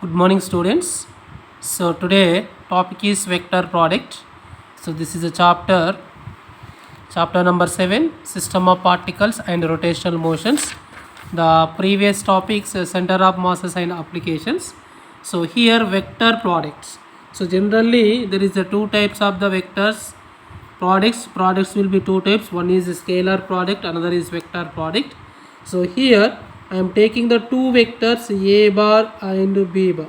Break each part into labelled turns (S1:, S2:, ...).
S1: Good morning, students. So today topic is vector product. So this is a chapter number 7, system of particles and rotational motions. The previous topics, center of masses and applications. So here vector products. So generally there is a two types of the vectors products will be two types. One is scalar product, another is vector product. So here I am taking the two vectors a bar and b bar.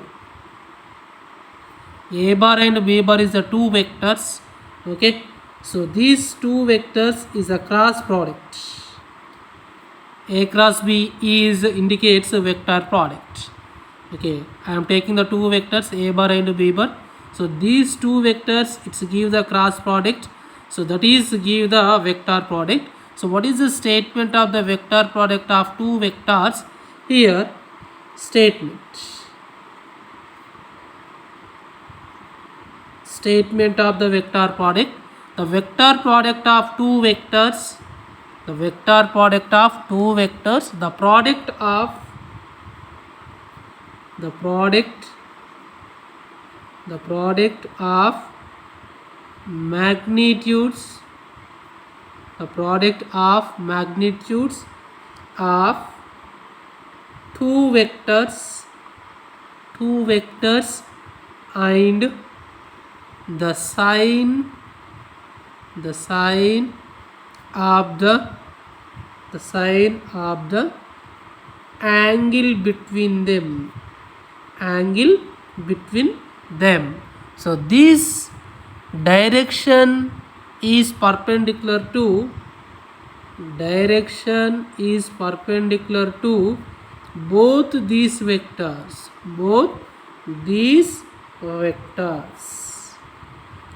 S1: A bar and b bar is the two vectors. Okay, so these two vectors is a cross product. A cross b is indicates a vector product. Okay, I am taking the two vectors a bar and b bar. So these two vectors it's give the cross product. So that is give the vector product. So what is the statement of the vector product of two vectors? Here statement of the vector product. The vector product of two vectors, the product of magnitudes, of two vectors and the sign of the angle between them. So this direction is perpendicular to both these vectors.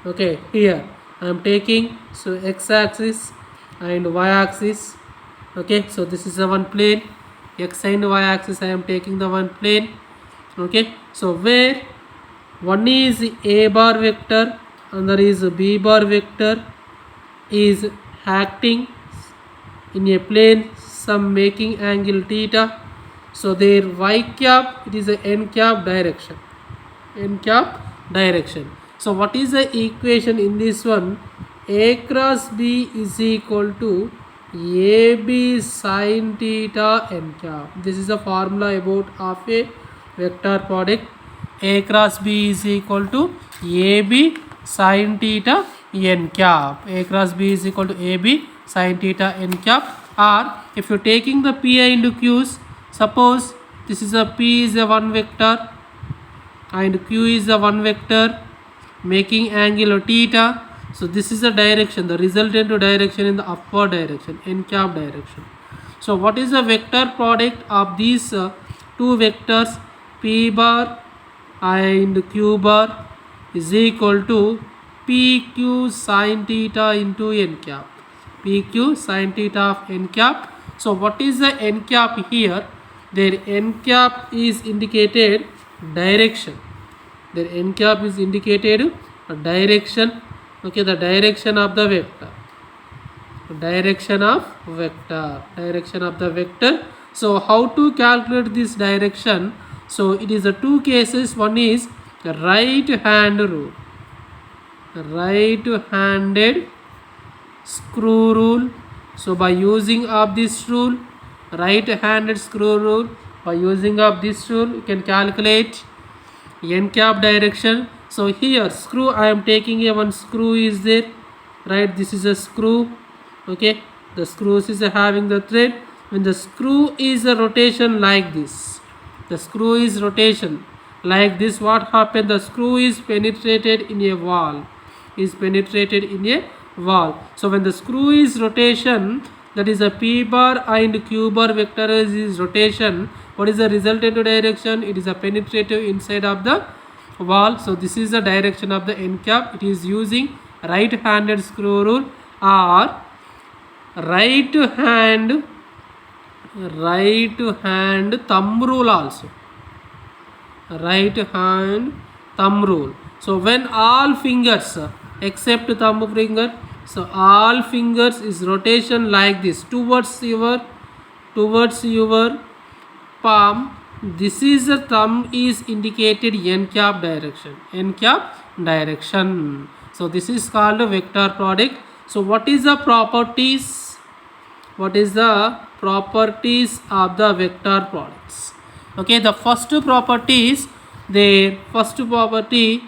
S1: Okay, here I am taking x-axis and y-axis. Okay, so this is the one plane. X and y-axis I am taking the one plane. Okay, so where one is a bar vector, another is b bar vector is acting in a plane, some making angle theta. So their y cap, it is a n cap direction. So what is the equation in this one? A cross b is equal to ab sin theta n cap. This is the formula about of a vector product. A cross b is equal to ab sin theta n cap. A cross b is equal to ab sin theta n cap. Or if you are taking the pi into q's, suppose this is a p is a one vector and q is the one vector making angle theta. So this is the direction, the resultant direction in the upward direction, n cap direction. So what is the vector product of these two vectors p bar and q bar is equal to pq sin theta into n cap. Pq sin theta of n cap. So what is the n cap here? Their n cap is indicated direction. Their n cap is indicated direction. Okay, the direction of the vector. Direction of the vector. So how to calculate this direction? So it is the two cases. One is the right-handed screw rule. So by using of this rule, right-handed screw rule, by using of this rule, you can calculate n cap direction. So here screw, I am taking a one screw is there, right? This is a screw. Okay, the screws is having the thread. When the screw is a rotation like this, what happened? The screw is penetrated in a wall. So when the screw is rotation, that is a p bar and q bar vector is rotation. What is the resultant direction? It is a penetrative inside of the wall. So this is the direction of the n cap. It is using right-handed screw rule or right hand thumb rule also. So when all fingers except thumb finger, so all fingers is rotation like this towards your palm. this is the thumb is indicated n cap direction. So this is called a vector product. So what is the properties? What is the properties of the vector products? Okay, the first property is the first property,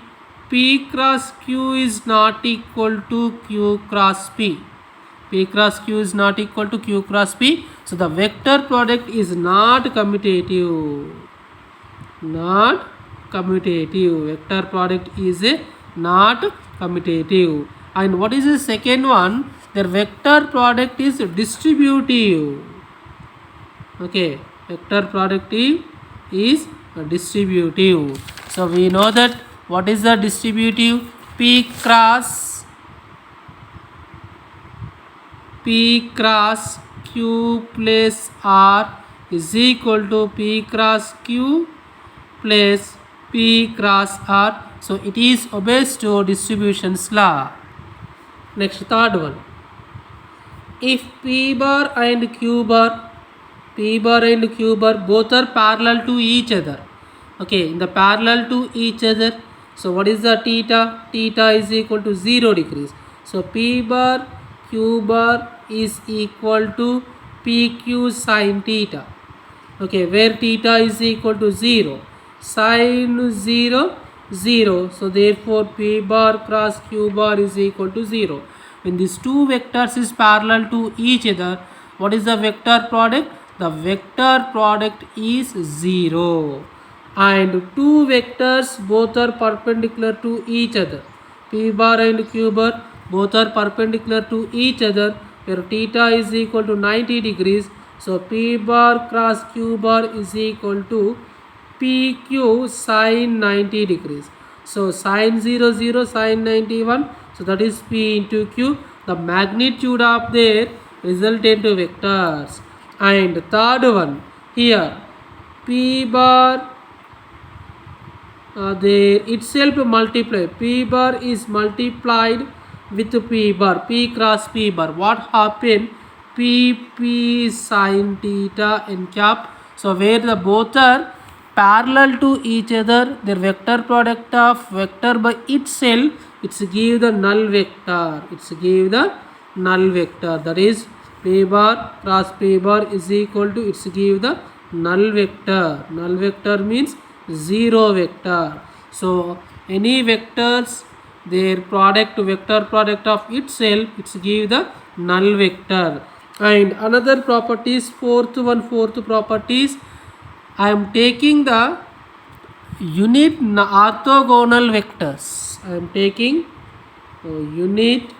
S1: p cross q is not equal to q cross p. P cross q is not equal to q cross p. So the vector product is not commutative. Not commutative. Vector product is not commutative. And what is the second one? The vector product is distributive. Okay, vector product is distributive. So we know that what is the distributive? P cross q plus r is equal to p cross q plus p cross r. So it is obeys to distribution's law. Next, third one. If p bar and q bar both are parallel to each other. Okay, in the parallel to each other. So what is the theta? Theta is equal to 0 degrees. So p bar q bar is equal to pq sine theta. Okay, where theta is equal to 0, sine 0, 0. So therefore p bar cross q bar is equal to 0. When these two vectors is parallel to each other, what is the vector product? The vector product is 0. And two vectors both are perpendicular to each other. P bar and q bar both are perpendicular to each other, where theta is equal to 90 degrees. So p bar cross q bar is equal to pq sine 90 degrees. So sine 0, 0, sine 91. So that is p into q. The magnitude of their resultant vectors. And third one here, p bar there itself multiply. P bar is multiplied with p bar, p cross p bar. What happened? P sine theta n cap. So where the both are parallel to each other, their vector product of vector by itself, it's give the null vector. It's give the null vector. That is p bar cross p bar is equal to, it's give the null vector. Null vector means 0 vector. So any vectors, their vector product of itself, it's give the null vector. And another properties, fourth properties, I am taking the unit orthogonal vectors. I am taking unit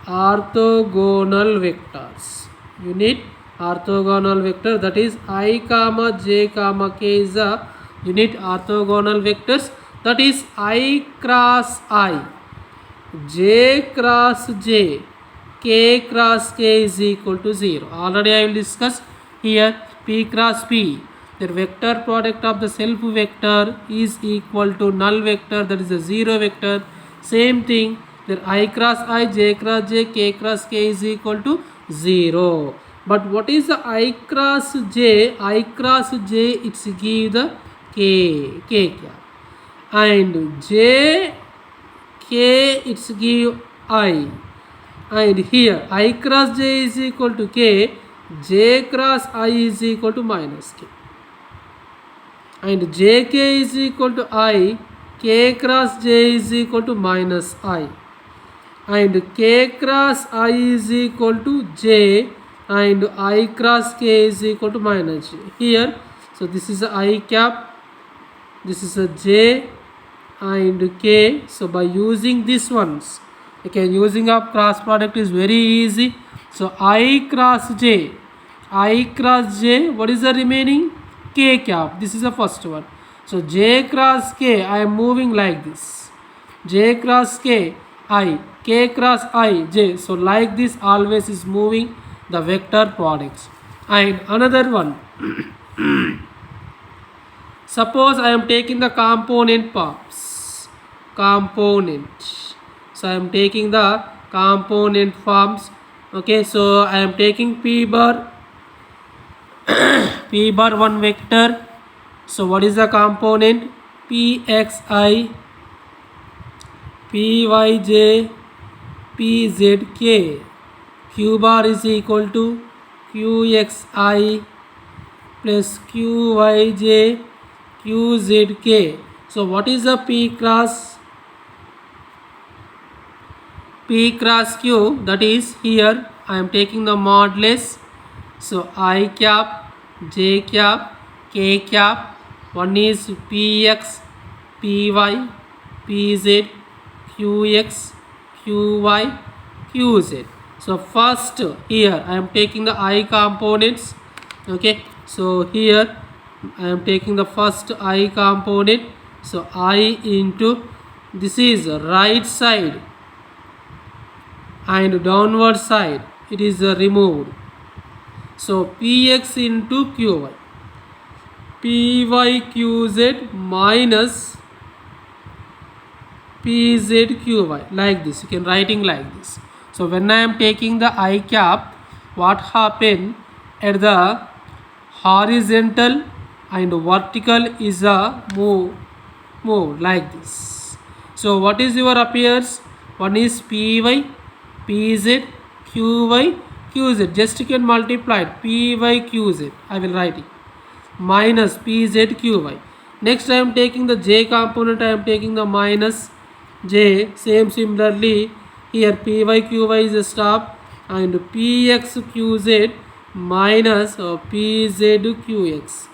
S1: orthogonal vectors. Unit orthogonal vector, that is I comma j comma k is the unit orthogonal vectors. That is I cross I, j cross j, k cross k is equal to 0. Already I will discuss here. P cross p, the vector product of the self vector is equal to null vector, that is a 0 vector. Same thing, the I cross I, j cross j, k cross k is equal to 0. But what is the I cross j? I cross j, it's give the k cap. And j, k, it's give I. And here I cross j is equal to k, j cross I is equal to minus k. And jk is equal to I, k cross j is equal to minus I. And k cross I is equal to j, and I cross k is equal to minus j. Here, so this is a I cap, this is a j and k. So by using these ones, okay, using up cross product is very easy. So I cross j, what is the remaining? K cap. This is the first one. So j cross k, I am moving like this. J cross k, I, k cross I, j. So like this always is moving the vector products. And another one. Suppose I am taking the component forms. So I am taking the component forms. Okay, so I am taking p bar one vector, So what is the component? Pxi, Pyj, Pzk. Q bar is equal to Qxi plus Qyj, Qzk. So what is the P cross? P cross Q, that is here I am taking the modulus. So I cap, J cap, K cap. One is Px, Py, Pz, Qx, Qy, Qz. So first here I am taking the I components. Okay, so here I am taking the first I component. So I into, this is right side and downward side, it is removed. So Px into Qy, Pyqz minus Pzqy, like this. You can writing like this. So when I am taking the I cap, what happen at the horizontal and vertical is a move like this. So what is your appears? One is Py, Pz, Qy, Qz. Just you can multiply it. Py Qz. I will write it. Minus Pz Qy. Next I am taking the J component. I am taking the minus J. Same similarly here Py Qy is a stop and Px Qz minus Pz Qx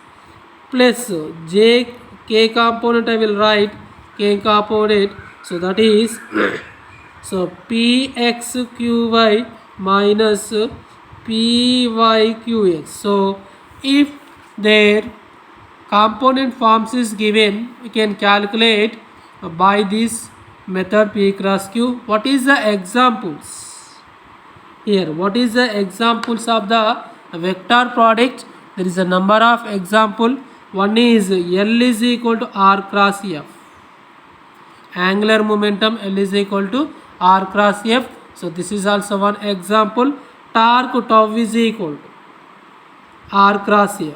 S1: plus J K component. I will write K component. So that is so Px Qy minus Py Qx. So if their component forms is given, we can calculate by this method P cross Q. What is the examples? Here, what is the examples of the vector product? There is a number of example. One is L is equal to R cross F. Angular momentum L is equal to R cross F. So this is also one example. Torque tau is equal to R cross F.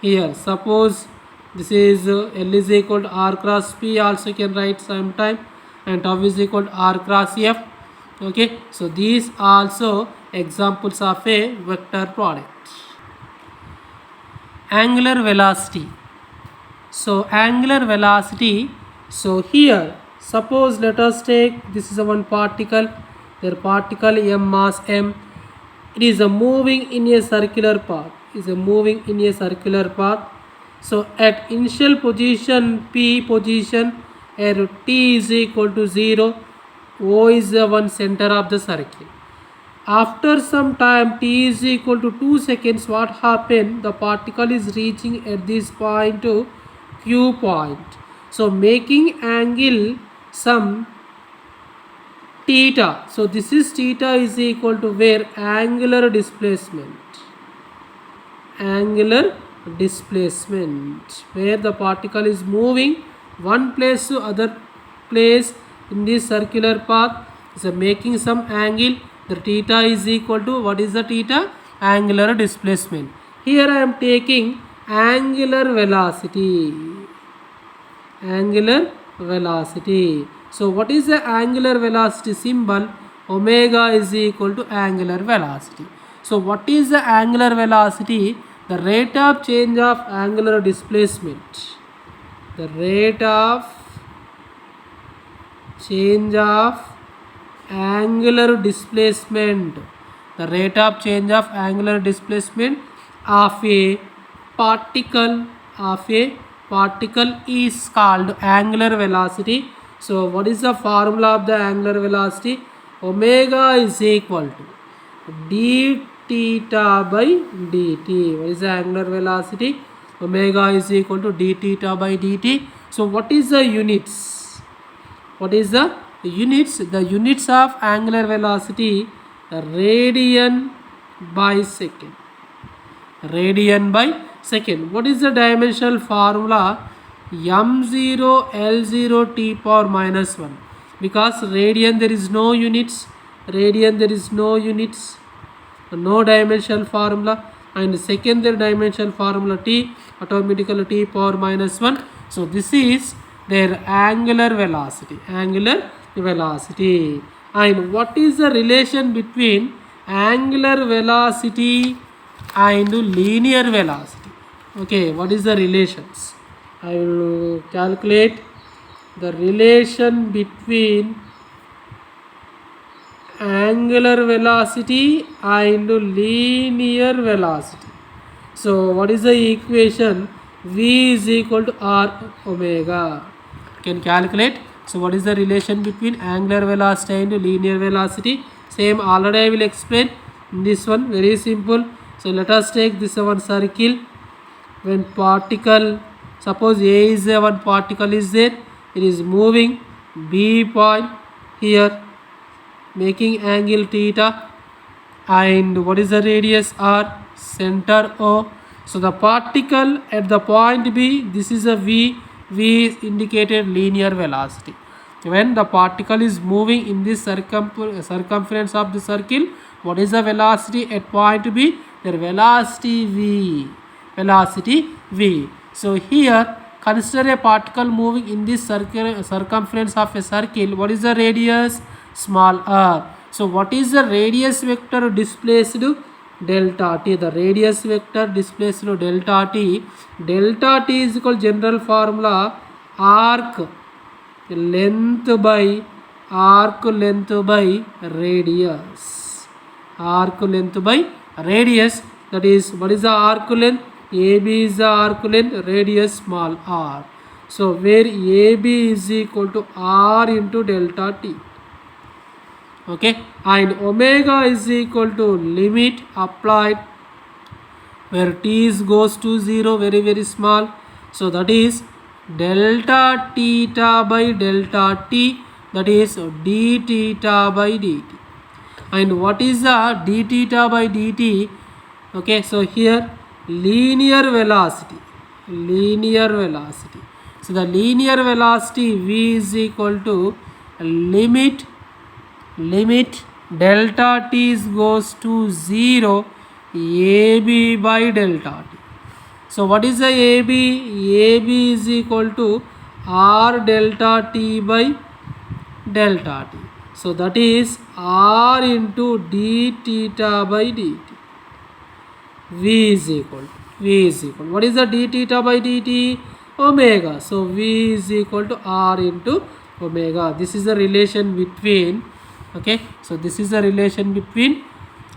S1: Here suppose this is L is equal to R cross P, also can write sometime, and tau is equal to R cross F. Okay, so these also examples of a vector product. Angular velocity. So angular velocity, so here suppose let us take, this is a one particle, their particle m mass m, it is a moving in a circular path, So at initial position P position where t is equal to 0, O is the one center of the circle. After some time t is equal to 2 seconds, what happened? The particle is reaching at this point to Q point. So making angle some theta. So this is theta is equal to where? Angular displacement. Angular displacement, where the particle is moving one place to other place in this circular path, so making some angle. The theta is equal to, what is the theta? Angular displacement. Here I am taking angular velocity. So what is the angular velocity symbol? Omega is equal to angular velocity. So what is the angular velocity? The rate of change of angular displacement. The rate of change of angular displacement. The rate of change of angular displacement of a particle is called angular velocity. So what is the formula of the angular velocity? Omega is equal to d theta by dt. What is the angular velocity? Omega is equal to d theta by dt. So what is the units? What is the units? The units of angular velocity, radian by second. Radian by second. What is the dimensional formula? m0 L0 t power minus 1. Because radian there is no units. No dimensional formula. And second dimensional formula t. automatically t power minus 1. So this is their angular velocity, and what is the relation between angular velocity and linear velocity? Okay, what is the relations? I will calculate the relation between angular velocity and linear velocity. So what is the equation? V is equal to r omega. Can calculate. So what is the relation between angular velocity and linear velocity? Same already I will explain in this one, very simple. So let us take this one circle. When particle, suppose A is a one particle is there, it is moving B point here, making angle theta, and what is the radius r, center O. So the particle at the point B, this is a V is indicated linear velocity. When the particle is moving in this circumference of the circle, what is the velocity at point B? Their velocity V. So here consider a particle moving in this circumference of a circle. What is the radius? Small r. So what is the radius vector displaced? Delta t. The radius vector displaced delta t. Delta t is equal general formula arc length by radius. That is, what is the arc length? AB is the arc length, radius small r. So where AB is equal to r into delta t. Okay, and omega is equal to limit applied where t goes to 0, very small. So that is delta theta by delta t, that is d theta by dt. And what is the d theta by dt? Okay, so here linear velocity. So the linear velocity v is equal to limit delta t goes to 0 AB by delta t. So what is the AB? AB is equal to r delta t by delta t. So that is r into d theta by dt. V is equal. What is the d theta by dt? Omega. So V is equal to r into omega. This is the relation between. Okay, so this is the relation between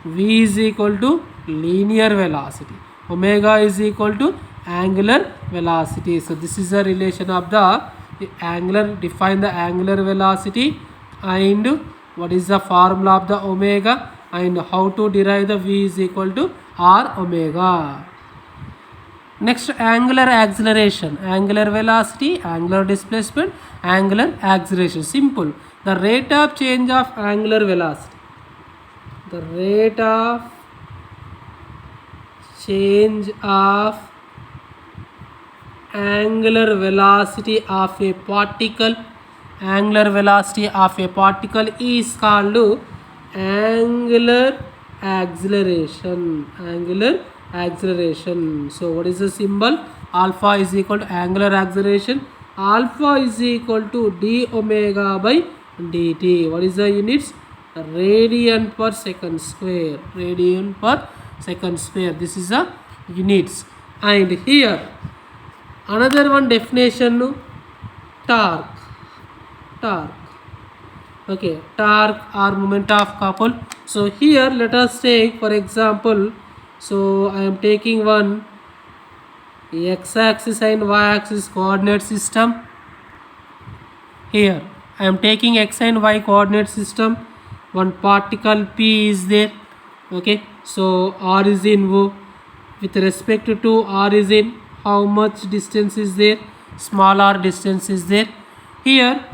S1: V is equal to linear velocity, omega is equal to angular velocity. So this is the relation of the angular, define the angular velocity, and what is the formula of the omega, and how to derive the V is equal to r omega. Next, angular acceleration, angular velocity, angular displacement, angular acceleration. Simple. The rate of change of angular velocity. The rate of change of angular velocity of a particle. Angular velocity of a particle is called angular acceleration. So what is the symbol? Alpha is equal to angular acceleration. Alpha is equal to d omega by dt. What is the units? Radian per second square. This is the units. And here another one definition, torque. Okay, torque or moment of couple. So here let us take for example, so I am taking one x-axis and y-axis coordinate system. Here I am taking x and y coordinate system. One particle P is there. Okay, so origin O, with respect to origin, how much distance is there? Small r distance is there. Here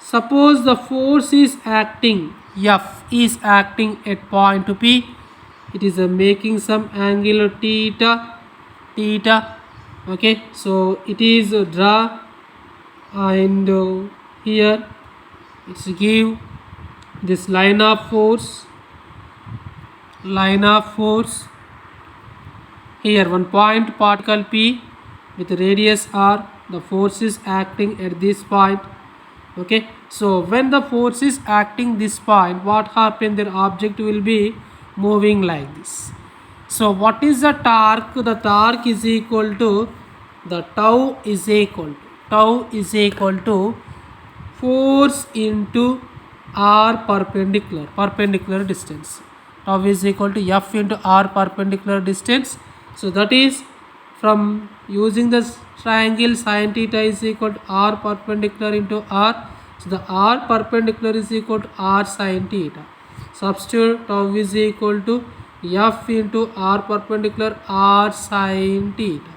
S1: suppose the force is acting, F is acting at point P. It is making some angle theta. Okay, so it is draw, and here it's give this line of force. Here one point particle P with radius r, the force is acting at this point. Okay, so when the force is acting this point, what happen, their object will be moving like this. So what is the torque? The torque is equal to the tau is equal to force into r perpendicular distance. Tau is equal to f into r perpendicular distance. So that is, from using this triangle, sin theta is equal to r perpendicular into r. So the r perpendicular is equal to r sin theta. Substitute tau is equal to f into r perpendicular r sin theta,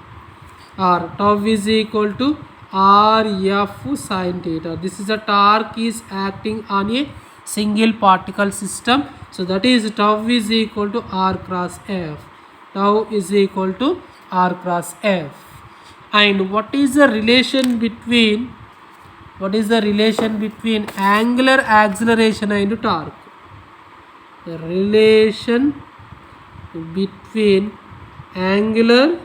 S1: or tau is equal to r f sin theta. This is the torque is acting on a single particle system. So that is, tau is equal to r cross f. Tau is equal to r cross f. And what is the relation between angular acceleration and torque? The relation between angular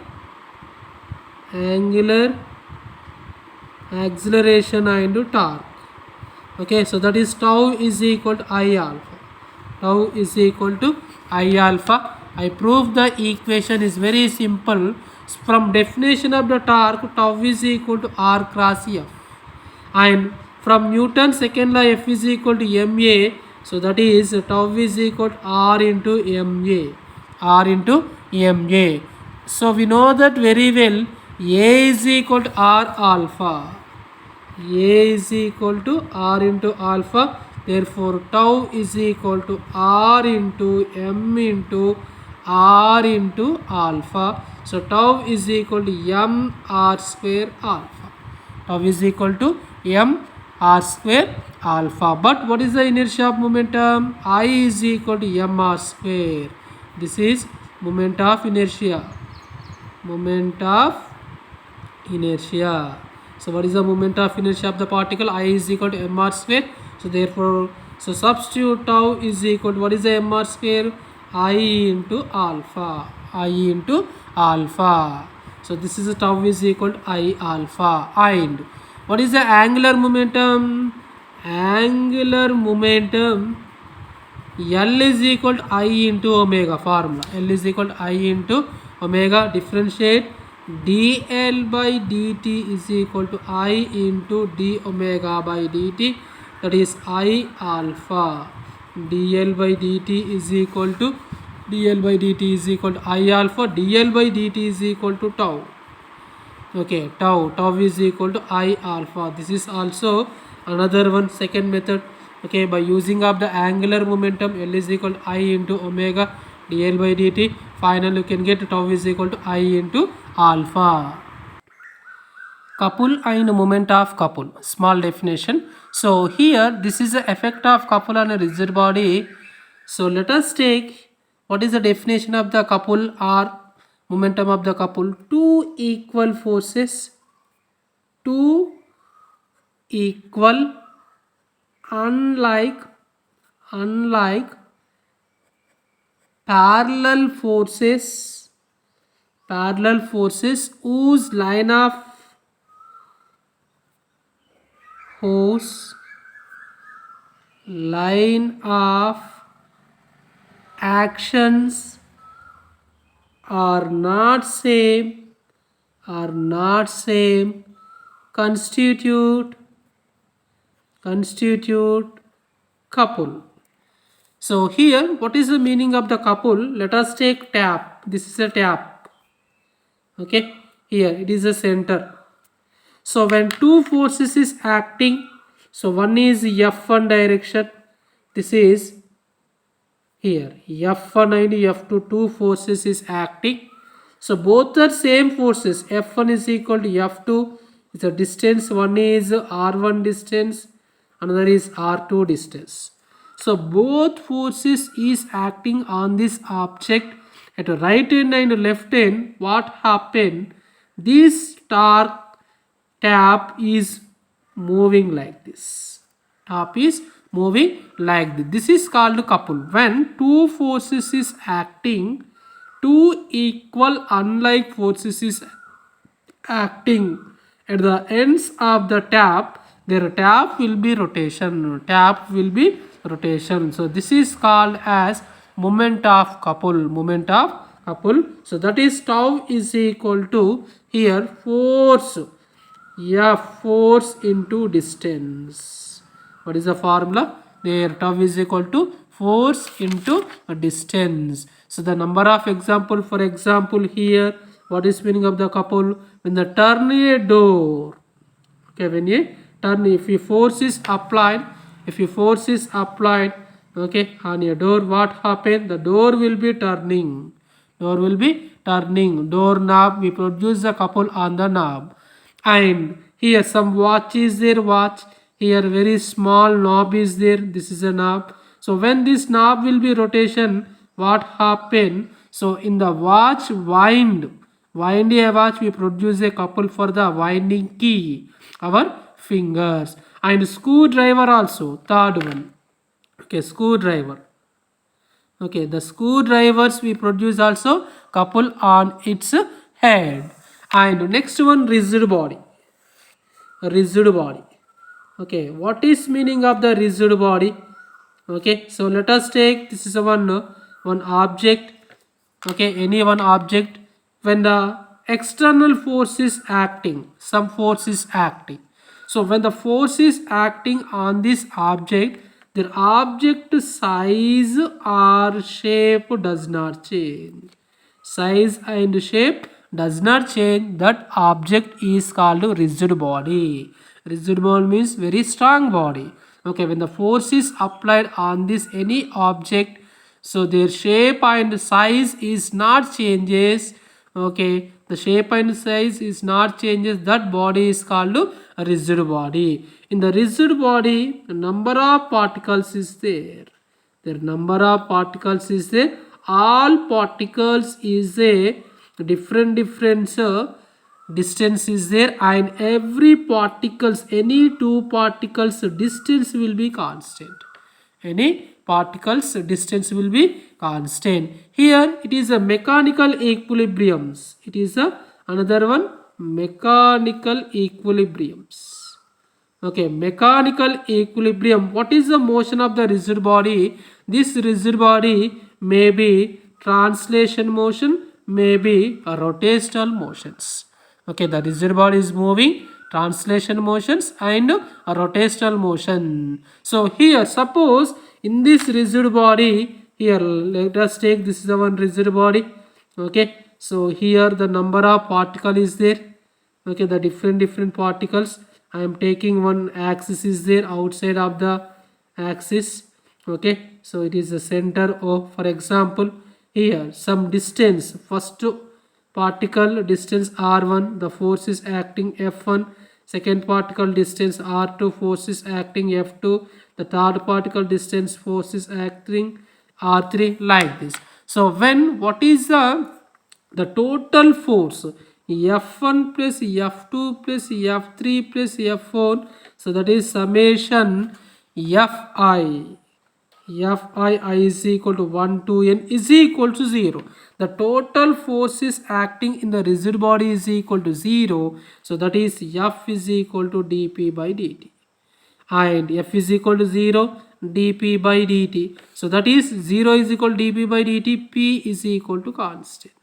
S1: acceleration and torque. Okay, so that is tau is equal to I alpha. Tau is equal to I alpha. I prove the equation is very simple. From definition of the torque, tau is equal to r cross f. And from Newton's second law, F is equal to ma. So that is, tau is equal to r into ma. So we know that very well. A is equal to r alpha. A is equal to r into alpha. Therefore tau is equal to r into m into r into alpha. So tau is equal to m r square alpha. Tau is equal to m r square alpha. But what is the inertia of momentum? I is equal to m r square. This is moment of inertia. So what is the moment of inertia of the particle? I is equal to m r square. So therefore, so substitute tau is equal to, what is the m r square? I into alpha. So this is, the tau is equal to I alpha. And what is the angular momentum? Angular momentum, L is equal to I into omega. Formula L is equal to I into omega. Differentiate dl by dt is equal to I into d omega by dt. That is I alpha. dl by dt is equal to I alpha. dl by dt is equal to tau. Okay, tau is equal to I alpha. This is also another one, second method. Okay, by using of the angular momentum, L is equal to I into omega dl by dt. Finally, you can get tau is equal to I into alpha. Couple and moment of couple. Small definition. So here, this is the effect of couple on a rigid body. So let us take, what is the definition of the couple or momentum of the couple? Two equal forces, two equal unlike parallel forces whose line of actions are not same constitute couple. So here, what is the meaning of the couple? Let us take tap. This is a tap. Okay, here it is a center. So when two forces is acting, so one is F1 direction, this is here F1 and F2, two forces is acting. So both are same forces. F1 is equal to F2 is a distance. One is R1 distance, another is R2 distance. So both forces is acting on this object at the right end and left end. What happened? This tap is moving like this. Tap is moving like this. This is called couple. When two forces is acting two equal unlike forces is acting at the ends of the tap, their tap will be rotation. Tap will be rotation. So this is called as moment of couple. Moment of couple. So that is tau is equal to here force. F force into distance. What is the formula? There tau is equal to force into a distance. So the number of example, for example here, what is meaning of the couple? When the turn a door, okay, when a turn, if a force is applied, okay, on a door, what happen? The door will be turning. Door will be turning. Door knob, we produce the couple on the knob. And here some watch is there, watch. Here very small knob is there. This is a knob. So when this knob will be rotation, what happen? So in the watch wind a watch, we produce a couple for the winding key, our fingers. And screwdriver also, third one. Okay, screwdriver. Okay, the screwdrivers we produce also couple on its head. And next one, rigid body. Rigid body. Okay, what is meaning of the rigid body? Okay, so let us take, this is a one object. Okay, any one object. When the external force is acting, some force is acting. So when the force is acting on this object, the object size or shape does not change. Size and shape does not change. That object is called rigid body. Rigid body means very strong body. Okay, when the force is applied on this any object, so their shape and size is not changes. Okay, the shape and size is not changes. That body is called a rigid body. In the rigid body, the number of particles is there. Their number of particles is there. All particles is a different distance is there, and every particles, any two particles distance will be constant. Any particles distance will be constant. Here it is a mechanical equilibriums. It is a another one, mechanical equilibriums. Okay, mechanical equilibrium. What is the motion of the rigid body? This rigid body may be translation motion, may be a rotational motions. Okay, the rigid body is moving, translation motions and a rotational motion. So here suppose in this rigid body, here let us take, this is the one rigid body. Okay, so here the number of particle is there. Okay, the different particles. I am taking one axis is there outside of the axis. Okay, so it is the center of, for example, here some distance, first particle distance r1, the force is acting f1. Second particle distance r2, force is acting f2. The third particle distance, force is acting r3, like this. So when what is the total force, f1 plus f2 plus f3 plus f4, so that is summation fi. I is equal to 1 to n is equal to 0. The total force is acting in the rigid body is equal to 0. So that is F is equal to dp by dt. And F is equal to 0, dp by dt. So that is 0 is equal to dp by dt, P is equal to constant.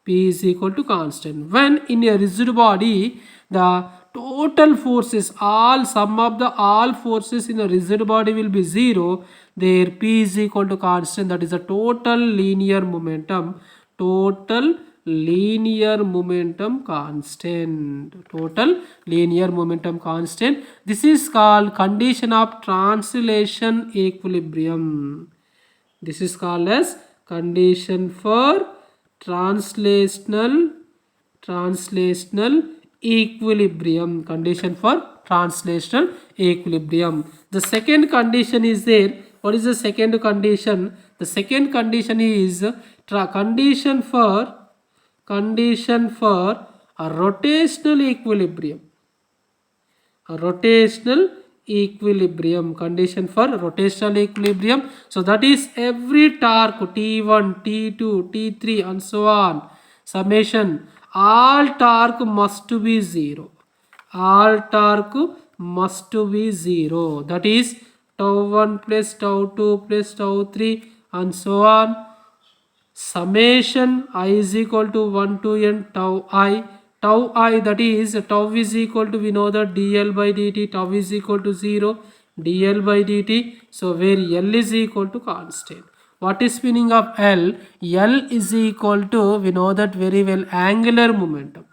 S1: P is equal to constant. When in a rigid body, the total forces, all sum of the all forces in a rigid body will be 0. There P is equal to constant. That is a total linear momentum. Total linear momentum constant. Total linear momentum constant. This is called condition of translation equilibrium. This is called as condition for translational equilibrium. Condition for translational equilibrium. The second condition is there. What is the second condition? The second condition is condition for a rotational equilibrium. A rotational equilibrium, condition for rotational equilibrium. So that is every torque T1, T2, T3 and so on, summation, all torque must be 0. All torque must be 0. That is tau 1 plus tau 2 plus tau 3 and so on. Summation I is equal to 1 to n tau I, that is tau is equal to, we know that dl by dt, tau is equal to 0, dl by dt. So where L is equal to constant. What is meaning of L? L is equal to, we know that very well, angular momentum.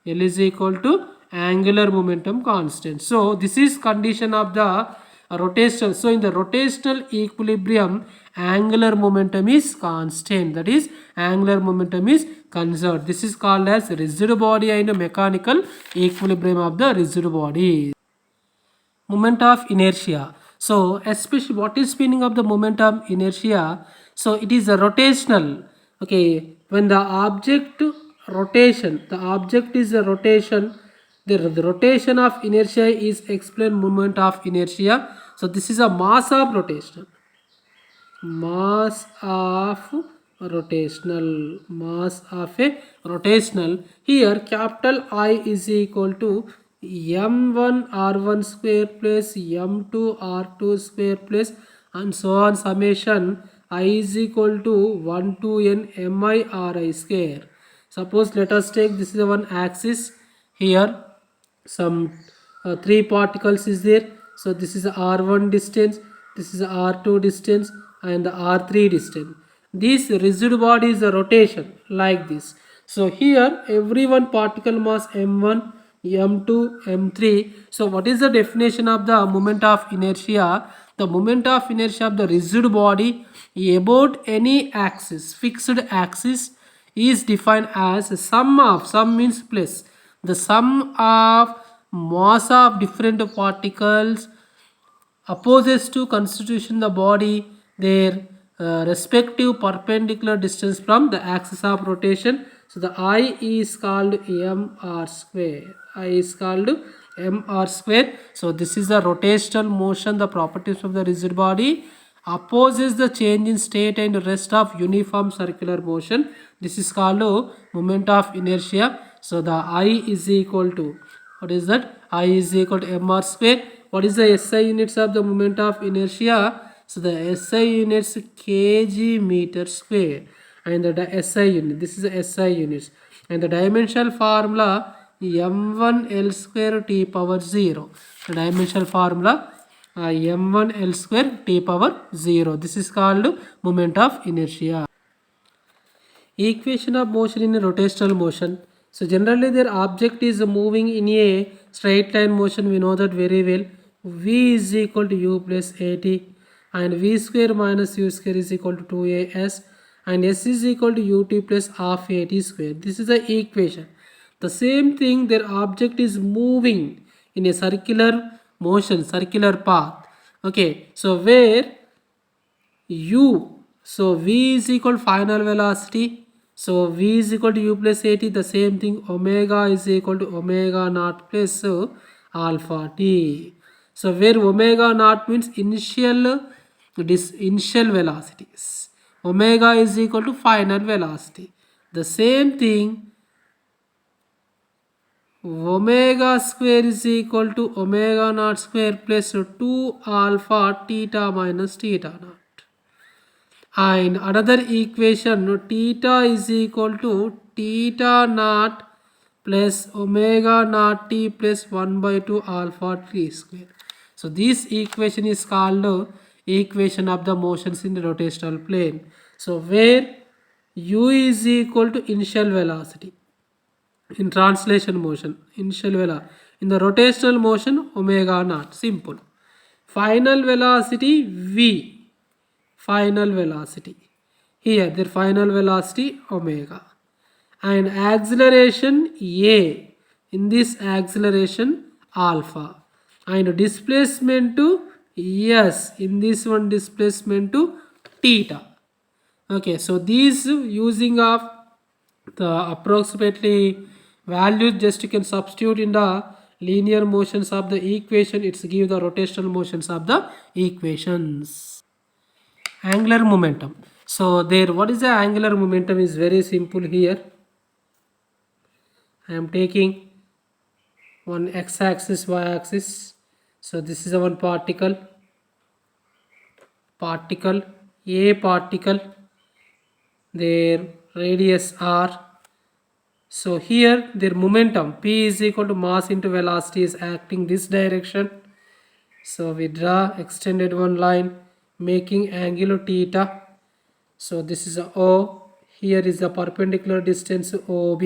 S1: L is equal to angular momentum constant. So this is condition of the rotational. So in the rotational equilibrium, angular momentum is constant. That is, angular momentum is conserved. This is called as rigid body and mechanical equilibrium of the rigid body. Moment of inertia. So especially what is meaning of the moment of inertia? So it is a rotational. Okay, when the object rotation, the object is a rotation, the rotation of inertia is explained moment of inertia. So this is a mass of rotation. Mass of a rotational. Here capital I is equal to m1 r1 square plus m2 r2 square plus and so on, summation I is equal to 1 to n mi ri square. Suppose let us take, this is one axis, here some three particles is there. So this is r1 distance, this is r2 distance and the r3 distance. This rigid body is a rotation like this. So here every one particle mass m1, m2, m3. So what is the definition of the moment of inertia? The moment of inertia of the rigid body about any axis, fixed axis, is defined as sum of, sum means plus, the sum of mass of different particles opposes to constitution the body their respective perpendicular distance from the axis of rotation. So the I is called mr square. I is called mr square. So this is the rotational motion. The properties of the rigid body opposes the change in state and rest of uniform circular motion. This is called moment of inertia. So the I is equal to, what is that? I is equal to mr square. What is the SI units of the moment of inertia? So the SI units kg meter square, and the SI unit, this is the SI units, and the dimensional formula m1 L square t power 0. The dimensional formula m1 L square t power 0. This is called moment of inertia. Equation of motion in a rotational motion. So generally their object is moving in a straight line motion. We know that very well. V is equal to u plus at, and v square minus u square is equal to 2as, and s is equal to ut plus half at square. This is the equation. The same thing, their object is moving in a circular motion, circular path. Okay, so where u, so v is equal to final velocity, so v is equal to u plus at, the same thing, omega is equal to omega naught plus alpha t. So where omega naught means initial velocities, omega is equal to final velocity. The same thing, omega square is equal to omega naught square plus 2 alpha theta minus theta naught. And another equation, theta is equal to theta naught plus omega naught t plus 1 by 2 alpha t square. So this equation is called equation of the motions in the rotational plane. So where u is equal to initial velocity in translation motion, initial velocity, in the rotational motion omega naught, simple. Final velocity v, final velocity, here their final velocity omega, and acceleration a, in this acceleration alpha, and displacement to s, in this one displacement to theta. Okay, so these using of the approximately values, just you can substitute in the linear motions of the equation, it's give the rotational motions of the equations. Angular momentum. So there, what is the angular momentum is very simple here. I am taking one x-axis, y-axis. So this is one particle, a particle, their radius r. So here their momentum p is equal to mass into velocity is acting this direction. So we draw extended one line making angle theta. So this is a O. Here is the perpendicular distance OB,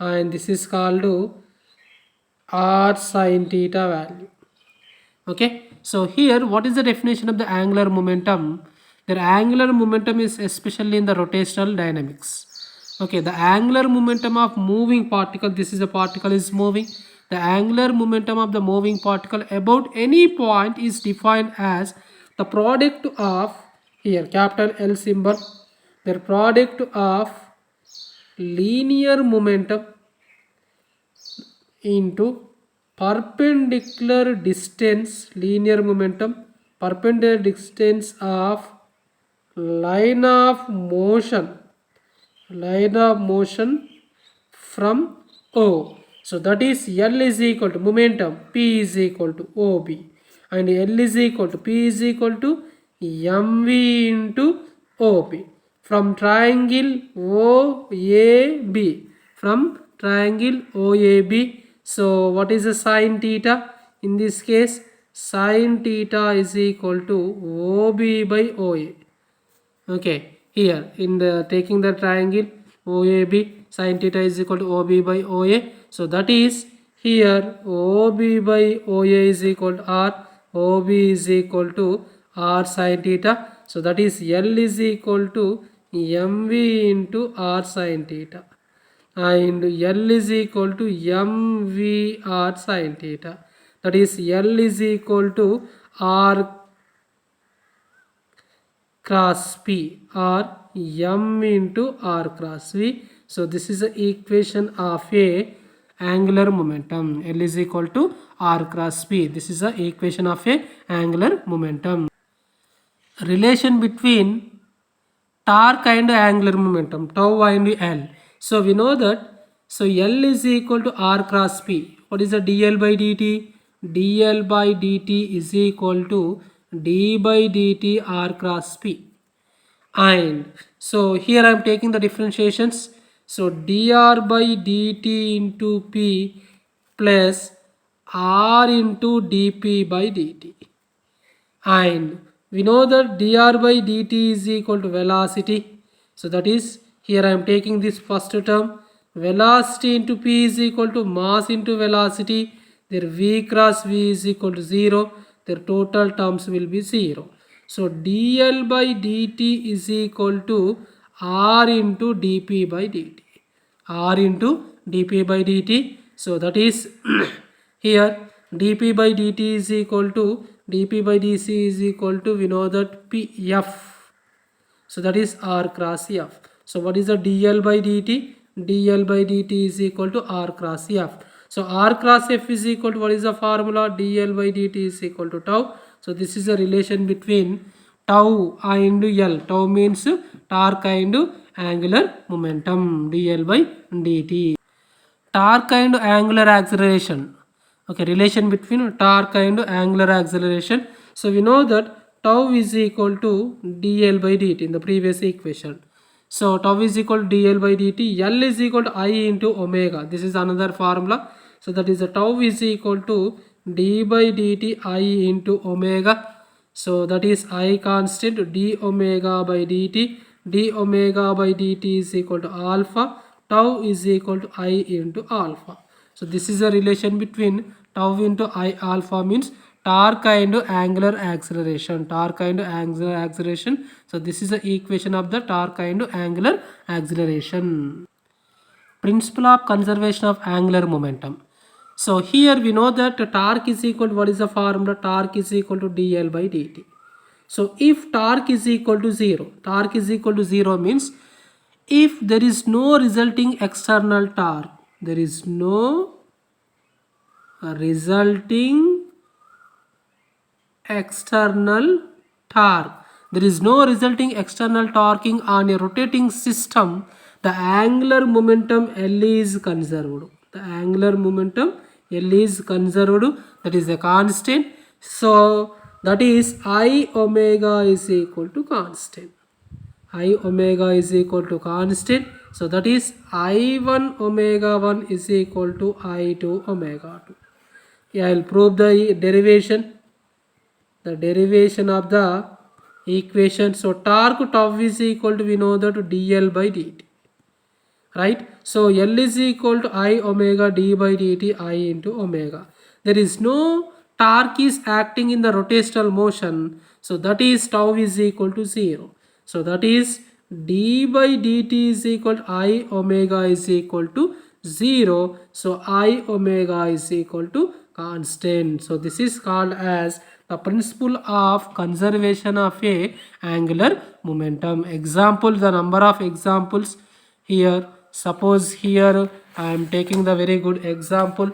S1: and this is called r sin theta value. Okay, so here what is the definition of the angular momentum? The angular momentum is especially in the rotational dynamics. Okay, the angular momentum of moving particle, this is a particle is moving. The angular momentum of the moving particle about any point is defined as the product of, here capital L symbol, the product of linear momentum into perpendicular distance, linear momentum, perpendicular distance of line of motion from O. So that is L is equal to momentum, P is equal to OB, and L is equal to P is equal to MV into OB from triangle OAB, from triangle OAB. So what is the sin theta? In this case, sin theta is equal to OB by OA. Okay, here in the taking the triangle OAB, sin theta is equal to OB by OA. So that is here OB by OA is equal to R, OB is equal to R sin theta. So that is L is equal to MV into R sin theta, and L is equal to MVR sin theta. That is L is equal to R cross P or M into R cross V. So this is the equation of a angular momentum. L is equal to R cross P. This is the equation of a angular momentum. Relation between torque and angular momentum, tau and L. So we know that, so L is equal to R cross P. What is the dl by dt? dl by dt is equal to d by dt R cross P. And so here I am taking the differentiations. So dr by dt into P plus R into dp by dt. And we know that dr by dt is equal to velocity. So that is, here I am taking this first term, velocity into P is equal to mass into velocity. Their V cross V is equal to 0. Their total terms will be 0. So dl by dt is equal to R into dp by dt. R into dp by dt. So that is here dp by dt is equal to dp by dc is equal to, we know that pf. So that is R cross F. So what is the dl by dt? dl by dt is equal to R cross F. So R cross F is equal to, what is the formula? dl by dt is equal to tau. So this is a relation between tau and L. Tau means torque and angular momentum, dl by dt. Torque and angular acceleration. Okay, relation between torque and angular acceleration. So we know that tau is equal to dl by dt in the previous equation. So tau is equal to dl by dt. L is equal to I into omega. This is another formula. So that is the tau is equal to d by dt I into omega. So that is I constant, d omega by dt. d omega by dt is equal to alpha. Tau is equal to I into alpha. So this is a relation between tau into I alpha, means torque and angular acceleration. Torque and angular acceleration. So this is the equation of the torque and angular acceleration. Principle of conservation of angular momentum. So here we know that torque is equal to, what is the formula? Torque is equal to dl by dt. So if torque is equal to 0, torque is equal to 0 means if there is no resulting external torque, there is no resulting external torque. There is no resulting external torquing on a rotating system. The angular momentum L is conserved. The angular momentum L is conserved. That is a constant. So that is I omega is equal to constant. I omega is equal to constant. So that is I1 omega 1 is equal to I2 omega 2. Yeah, I will prove the derivation. The derivation of the equation. So torque tau is equal to, we know that, dl by dt. Right? So L is equal to I omega d by dt, I into omega. There is no torque is acting in the rotational motion. So that is tau is equal to 0. So that is d by dt is equal to I omega is equal to 0. So I omega is equal to constant. So this is called as the principle of conservation of a angular momentum. Example, the number of examples here. Suppose here I am taking the very good example.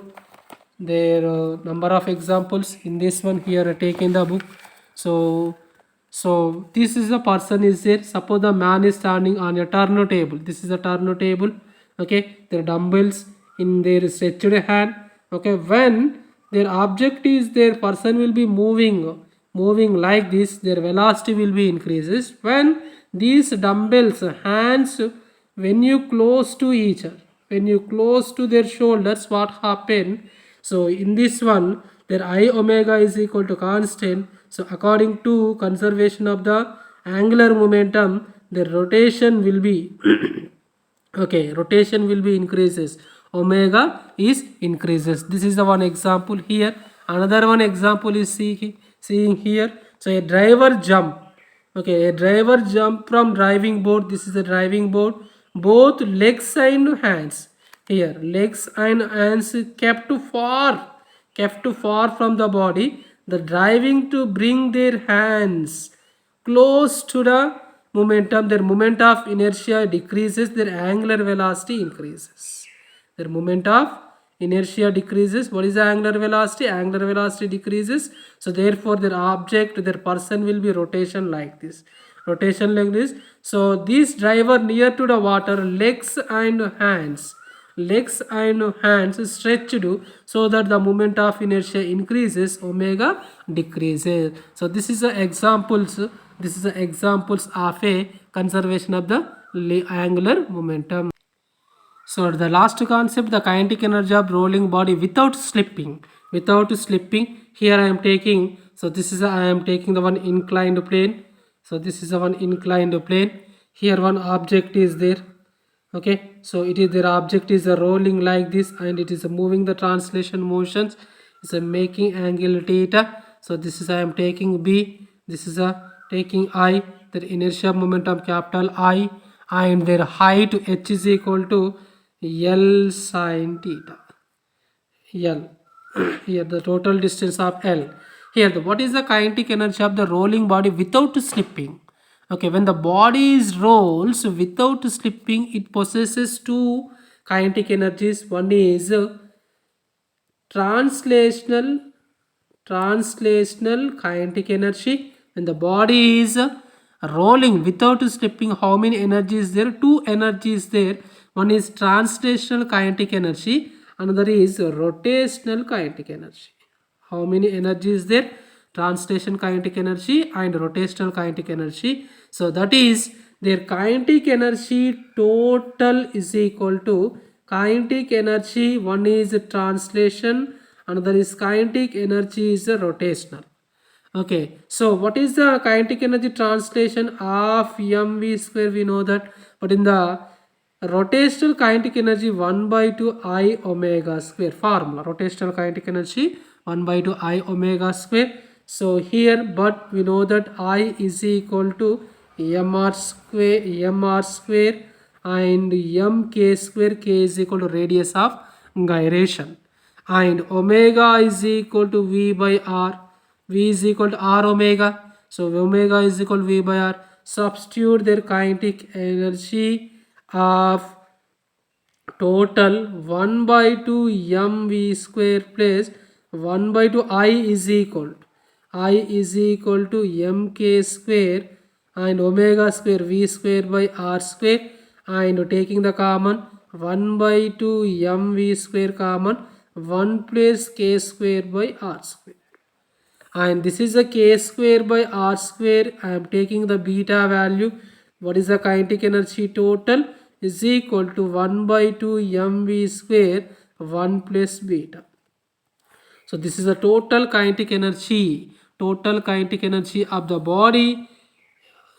S1: There number of examples in this one here taking the book. So this is a person is there. Suppose the man is standing on a turntable. This is a turntable. Okay, there are dumbbells in their stretched hand. Okay, when their object is there, person will be moving like this. Their velocity will be increases when these dumbbells hands, when you close to each other, when you close to their shoulders, what happen? So in this one, their I omega is equal to constant. So according to conservation of the angular momentum, the rotation will be okay, rotation will be increases, omega is increases. This is the one example here. Another one example is seeing here. So a driver jump. Okay, a driver jump from driving board. This is the driving board. Both legs and hands. Here, legs and hands kept far from the body. The driving to bring their hands close to the momentum. Their moment of inertia decreases. Their angular velocity increases. Their moment of inertia decreases. What is the angular velocity? Angular velocity decreases. So therefore their object, their person will be rotation like this. Rotation like this. So this driver near to the water, legs and hands stretched so that the moment of inertia increases, omega decreases. So this is the examples of a conservation of the angular momentum. So the last concept, the kinetic energy of rolling body without slipping. Here I am taking, so this is I am taking the one inclined plane. So this is the one inclined plane. Here one object is there. Okay, so it is their object is rolling like this, and it is moving the translation motions. It's a making angle theta. So this is I am taking B. This is a taking I. Their inertia momentum capital I, and their height h is equal to L sine theta. L. Here the total distance of L. Here what is the kinetic energy of the rolling body without slipping? Okay, when the body rolls without slipping, it possesses two kinetic energies. One is translational kinetic energy. When the body is rolling without slipping, how many energies there? Two energies there. One is translational kinetic energy, another is rotational kinetic energy. How many energies there? Translation kinetic energy and rotational kinetic energy. So that is their kinetic energy total is equal to kinetic energy. One is translation, another is kinetic energy is rotational. Okay, so what is the kinetic energy translation of mv square? We know that, but in the rotational kinetic energy 1 by 2 I omega square formula. Rotational kinetic energy 1 by 2 I omega square. So here, but we know that I is equal to mr square and mk square. K is equal to radius of gyration, and omega is equal to v by r. V is equal to r omega. So omega is equal to v by r. Substitute their kinetic energy of total 1 by 2 mv square plus 1 by 2 I is equal to mk square and omega square v square by r square, and taking the common 1 by 2 mv square common, 1 plus k square by r square, and this is a k square by r square. I am taking the beta value. What is the kinetic energy total is equal to 1 by 2 mv square 1 plus beta. So this is the total kinetic energy of the body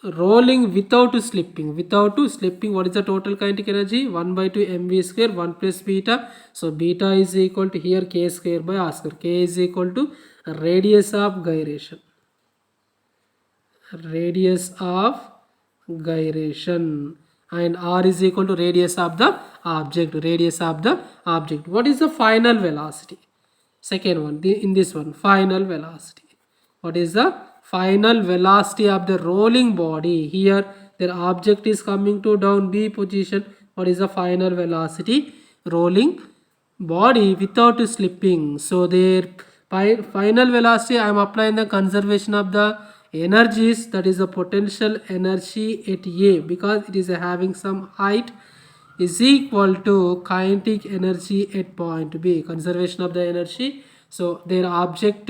S1: rolling without slipping. What is the total kinetic energy? 1 by 2 mv square 1 plus beta. So beta is equal to here k square by r square. K is equal to radius of gyration. And r is equal to radius of the object. What is the final velocity? Second one, in this one, final velocity. What is the final velocity of the rolling body? Here their object is coming to down B position. What is the final velocity? Rolling body without slipping. So their final velocity, I am applying the conservation of the energies, that is the potential energy at A, because it is having some height, is equal to kinetic energy at point B, conservation of the energy. So their object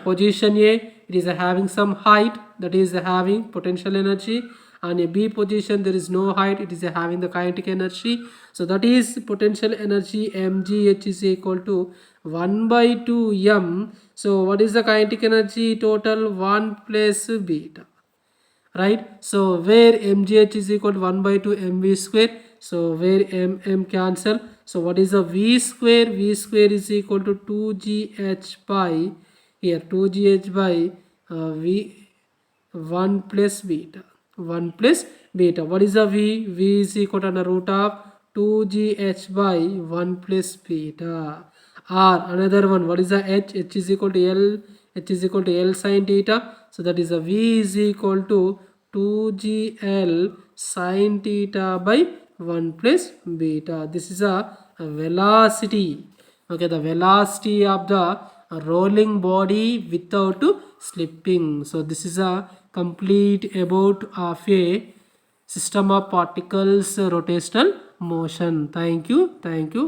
S1: position A, it is having some height, that is having potential energy, and a B position there is no height, it is having the kinetic energy. So that is potential energy mgh is equal to 1 by 2 m. So what is the kinetic energy total? 1 plus beta, right? So where mgh is equal to 1 by 2 mv square, so where m cancel, so what is the v square? V square is equal to 2gh by, here 2gh by v 1 plus beta. What is the v? V is equal to the root of 2gh by 1 plus beta. R, another one, what is the h? H is equal to L sine theta. So that is a v is equal to 2gl sine theta by 1 plus beta. This is a velocity. Okay, the velocity of the rolling body without slipping. So this is a complete about of a system of particles rotational motion. Thank you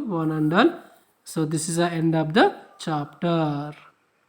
S1: one and all. So this is the end of the chapter.